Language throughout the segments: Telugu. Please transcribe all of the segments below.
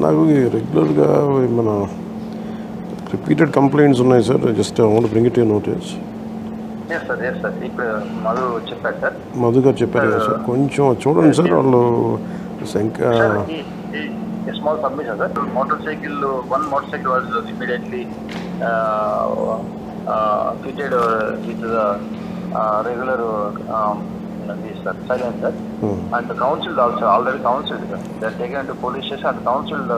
నాకు రెగ్యులర్గా మన రిపీటెడ్ కంప్లైంట్స్ ఉన్నాయి sir. Just I want bring it your notice. Madhu గారు చెప్పారు కదా సార్, కొంచెం చూడండి సార్. వాళ్ళు small submission, sir. One motorcycle was immediately fitted with the regular silencer, and the council also already counselled, sir. They are taken to police station and counselled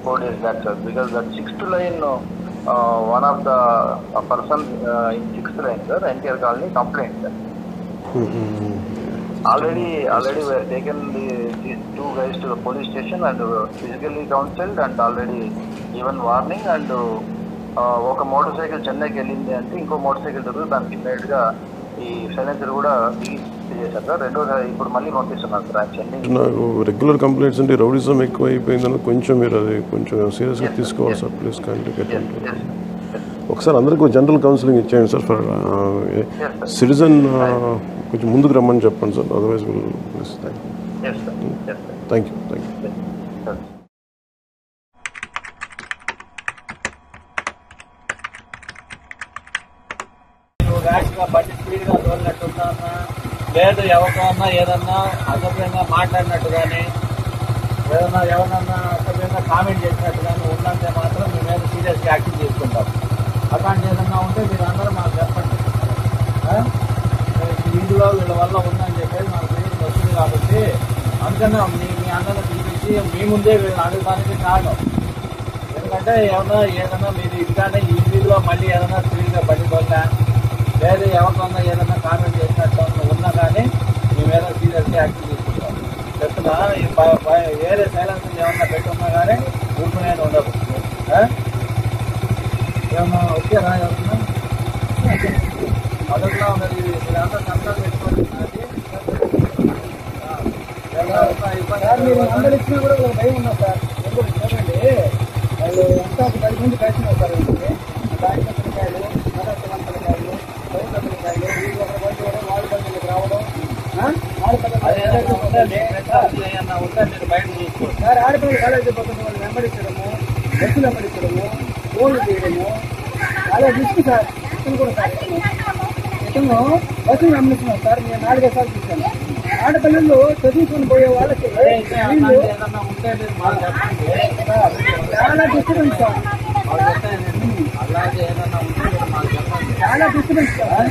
4 days back, sir, because that 6th line, one of the person in 6th line, sir, NTR colony complained, sir. Already we have taken these 2 guys to the police station and physically counselled and already given warning, and ఒక మోటార్ చెన్నైకి వెళ్ళింది అంటే ఇంకో మోటార్ సైకిల్ దొరికి దానికి ఇమ్మీడియట్గా ఈ సైలెన్సర్ కూడా చేశారు సార్. రెండోసారి ఇప్పుడు మళ్ళీ పంపిస్తున్నారు సార్. యాక్చువల్లీ నాకు రెగ్యులర్ కంప్లైంట్స్ అంటే రౌడిజం ఎక్కువ అయిపోయిందని కొంచెం మీరు అది కొంచెం సీరియస్గా తీసుకోవాలి సార్. Please contact. ఒకసారి అందరికీ జనరల్ కౌన్సిలింగ్ ఇచ్చేయండి సార్. ఫర్ సిటిజన్ కొంచెం ముందుకు రమ్మని చెప్పండి sir. Otherwise please. Thank you. బండి స్పీడ్గా తోలినట్టున్నా లేదు, ఎవరికన్నా ఏదన్నా అసభ్యంగా మాట్లాడినట్టు కానీ ఏదన్నా ఎవరన్నా అసభ్యంగా కామెంట్ చేసినట్టు కానీ ఉన్నంతే మాత్రం మీ మీద సీరియస్గా యాక్షన్ తీసుకుంటాం. అట్లాంటి ఏదన్నా ఉంటే మీరు అందరూ మాకు చెప్పండి. వీధిలో వీళ్ళ వల్ల ఉందని చెప్పేసి మాకు తెలియదు వస్తుంది కాబట్టి అందుకనే మీ అందరిని పిలిపించి మీ ముందే వీళ్ళని అడగడానికి కారణం. ఎందుకంటే ఏదన్నా మీరు ఇదిగానే ఈ వీధిలో మళ్ళీ ఏదైనా స్పీడ్గా బండి తోలినా లేదు ఎవరికన్నా ఏదన్నా కామెంట్ చేసినట్టు ఉన్నా కానీ మీ మీద సీరియస్గా యాక్షన్ తీసుకుంటాం. చెప్తున్నా వేరే సైలెన్స్ ఏమన్నా పెట్టున్నా కానీ ఊరుకునేది ఉండదు. ఏమన్నా వచ్చారా ఎవరన్నా అదొకలా ఉన్నది. మీరంతా కంట్రోల్ పెట్టుకోండి. అందరు ఇచ్చినా కూడా ఒక భయం ఉన్నా సార్. ఎందుకు చూడండి, వాళ్ళు ఎంత 10 మంది కలిసినారు సార్. దానికాయలు మదర్శనంతకాయలు పైపల్లకాయలు వీళ్ళు ఒక బండి వాళ్ళు బండికి రావడం బయట చూసుకోండి సార్. ఆడపిల్లలు కాలేజీ పోతున్న వాళ్ళు వెంబడించడము, బస్సులు వెంబడించడము, ఫోన్లు తీయడము చాలా రిస్క్ సార్. ఇతను కూడా సార్ ఇతను బస్సులు వెంబడిస్తున్నాం సార్. నేను 4 సార్లు చూశాను. ఆడపిల్లలు చదువుకొని పోయే వాళ్ళకి చాలా డిస్టర్బెన్స్ సార్. చాలా డిస్టర్బెన్స్ సార్.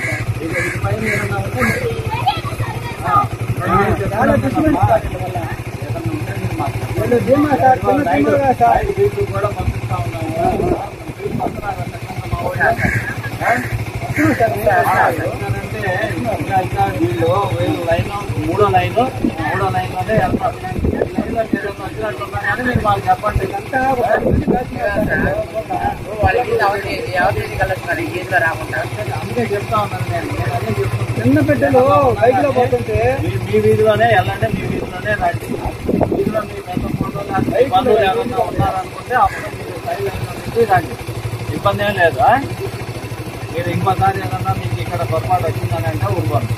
చాలా డిస్టర్బెన్స్ సార్. వీళ్ళు ధీమా సార్ చిన్నగా సార్ కూడా పంపిస్తా ఉన్నాము. వీళ్ళు మూడో లైన్లోనే వెళ్తారు. వచ్చినట్టున్నా కానీ మీరు మాకు చెప్పండి. అందుకే చెప్తా ఉన్నాను నేను అదే చెప్తాను. చిన్న బిడ్డలు బైక్ లో పోతుంటే మీ వీధిలోనే వెళ్ళండి, మీ వీధిలోనే రండి. వీధిలో మీ పెద్ద ఫోటోలు బంధువులు ఏమన్నా ఉన్నారనుకుంటే అప్పుడు మీరు సైడ్ లైన్లో రండి. ఇబ్బంది ఏం లేదు. మీరు ఇంకోసారి ఏదన్నా మీకు ఇక్కడ పొరపాటు వచ్చిందని అంటే ఊరుకోండి.